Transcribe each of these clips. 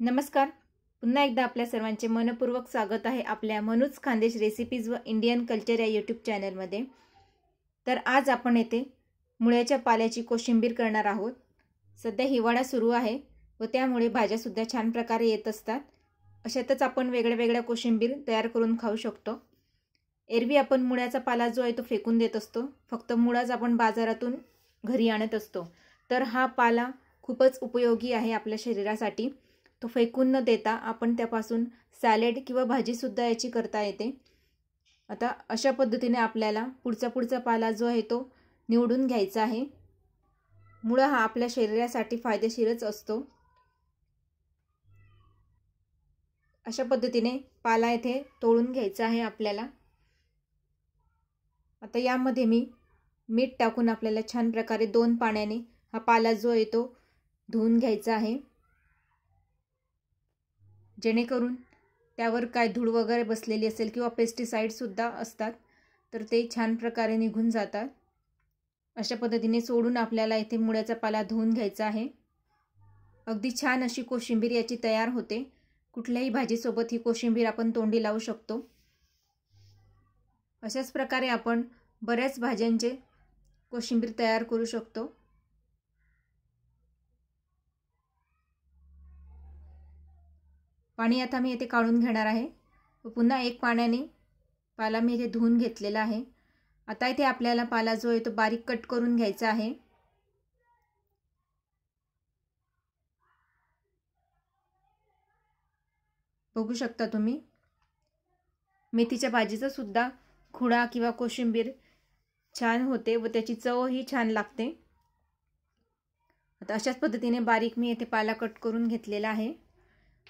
नमस्कार. पुन्हा एकदा आपल्या सर्वांचे मनपूर्वक स्वागत आहे आपल्या मनूज खानदेश रेसिपीज व इंडियन कल्चर या यूट्यूब चॅनलमध्ये. तर आज आपण येथे मुळ्याच्या पाल्याची कोशिंबीर करणार आहोत. सध्या हिवाळा सुरू आहे व त्यामुळे भाज्यासुद्धा छान प्रकारे येत असतात. अशातच आपण वेगळ्या कोशिंबीर तयार करून खाऊ शकतो. एरवी आपण मुळ्याचा पाला जो आहे तो फेकून देत असतो. फक्त मुळाच आपण बाजारातून घरी आणत असतो. तर हा पाला खूपच उपयोगी आहे आपल्या शरीरासाठी. तो फेकून न देता आपण त्यापासून सॅलेड किंवा भाजीसुद्धा याची करता येते. आता अशा पद्धतीने आपल्याला पुढचा पाला जो आहे तो निवडून घ्यायचा आहे. मुळा हा आपल्या शरीरासाठी फायदेशीरच असतो. अशा पद्धतीने पाला येथे तोडून घ्यायचा आहे आपल्याला. आता यामध्ये मी मीठ टाकून आपल्याला छान प्रकारे 2 पाण्याने हा पाला जो आहे तो धुवून घ्यायचा आहे, जेणेकरून त्यावर काय धूळ वगैरे बसलेली असेल किंवा पेस्टिसाइड सुद्धा असतात तर ते छान प्रकारे निघून जातात. अशा पद्धतीने सोडून आपल्याला इथे मुळ्याचा पाला धुवून घ्यायचा आहे. अगदी छान अशी कोशिंबीर याची तयार होते. कुठल्याही भाजीसोबत ही कोशिंबीर आपण तोंडी लावू शकतो. अशाच प्रकारे आपण बऱ्याच भाज्यांचे कोशिंबीर तयार करू शकतो. पाणी आता मी येथे काढून घेणार आहे व पुन्हा 1 पाण्याने पाला मी इथे धुवून घेतलेला आहे. आता इथे आपल्याला पाला जो आहे तो बारीक कट करून घ्यायचा आहे. बघू शकता तुम्ही. मेथीच्या भाजीचा सुद्धा खुडा किंवा कोशिंबीर छान होते व त्याची चवही छान लागते. आता अशाच पद्धतीने बारीक मी इथे पाला कट करून घेतलेला आहे.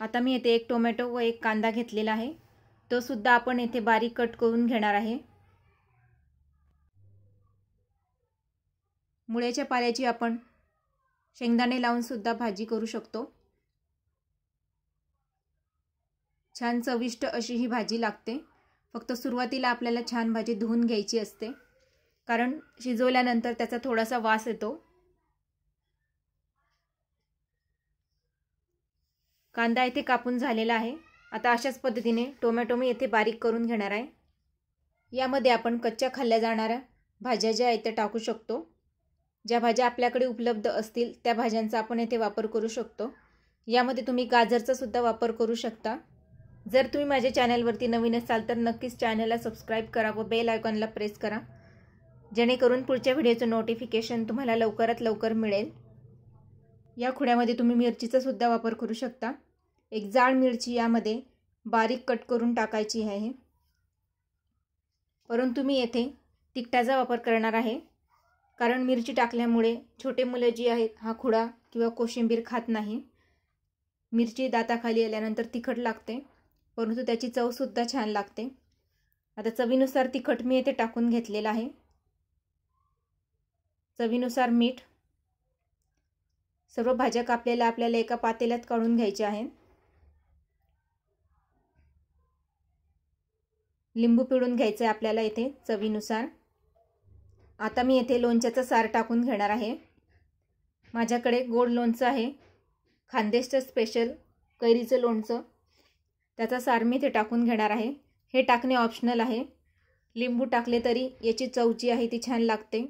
आता मी येथे 1 टोमॅटो व 1 कांदा घेतलेला आहे. तो सुद्धा आपण येथे बारीक कट करून घेणार आहे. मुळ्याच्या पाल्याची आपण शेंगदाणे लावून सुद्धा भाजी करू शकतो. छान चविष्ट अशी ही भाजी लागते. फक्त सुरुवातीला आपल्याला छान भाजी धुवून घ्यायची असते, कारण शिजवल्यानंतर त्याचा थोडासा वास येतो. कांदा इथे कापून झालेला आहे. आता अशाच पद्धतीने टोमॅटो मी येथे बारीक करून घेणार आहे. यामध्ये आपण कच्च्या खाल्ल्या जाणाऱ्या भाज्या ज्या आहेत त्या टाकू शकतो. ज्या भाज्या आपल्याकडे उपलब्ध असतील त्या भाज्यांचा आपण येथे वापर करू शकतो. यामध्ये तुम्ही गाजरचा सुद्धा वापर करू शकता. जर तुम्ही माझ्या चॅनलवरती नवीन असाल तर नक्कीच चॅनलला सबस्क्राईब करा व बेल आयकॉनला प्रेस करा, जेणेकरून पुढच्या व्हिडिओचं नोटिफिकेशन तुम्हाला लवकरात लवकर मिळेल. या खुड्यामध्ये तुम्ही मिरचीचा सुद्धा वापर करू शकता. 1 जाड मिरची यामध्ये बारीक कट करून टाकायची आहे, परंतु मी येथे तिखटाचा वापर करणार आहे, कारण मिरची टाकल्यामुळे छोटे मुलं जी आहेत हा खुडा किंवा कोशिंबीर खात नाही. मिरची दाताखाली आल्यानंतर तिखट लागते, परंतु त्याची चव सुद्धा छान लागते. आता चवीनुसार तिखट मी येथे टाकून घेतलेला आहे. चवीनुसार मीठ. सर्व भाज्या कापलेल्या आपल्याला एका पातेल्यात काढून घ्यायच्या आहेत. लिंबू पिळून घ्यायचं आहे आपल्याला इथे चवीनुसार. आता मी येथे लोणच्याचा सार टाकून घेणार आहे. माझ्याकडे गोड लोणचं आहे, खानदेशचं स्पेशल कैरीचं लोणचं. त्याचा सार मी इथे टाकून घेणार आहे. हे टाकणे ऑप्शनल आहे. लिंबू टाकले तरी याची चव जी आहे ती छान लागते,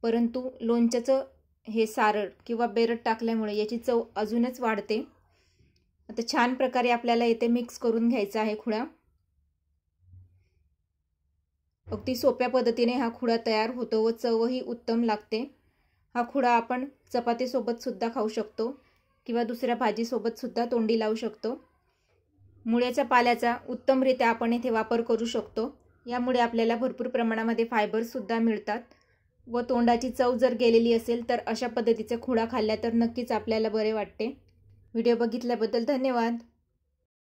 परंतु लोणच्याचं हे सारळ किंवा बेरड टाकल्यामुळे याची चव अजूनच वाढते. आता छान प्रकारे आपल्याला इथे मिक्स करून घ्यायचा आहे खुडा. अगदी सोप्या पद्धतीने हा खुडा तयार होतो व चवही उत्तम लागते. हा खुडा आपण चपातीसोबत सुद्धा खाऊ शकतो किंवा दुसऱ्या भाजीसोबत सुद्धा तोंडी लावू शकतो. मुळ्याच्या पाल्याचा उत्तमरित्या आपण इथे वापर करू शकतो. यामुळे आपल्याला भरपूर प्रमाणामध्ये फायबर सुद्धा मिळतात व तोंडाची चव जर गेलेली असेल तर अशा पद्धतीचा खुडा खाल्ला तर नक्कीच आपल्याला बरे वाटते. व्हिडिओ बघितल्याबद्दल धन्यवाद.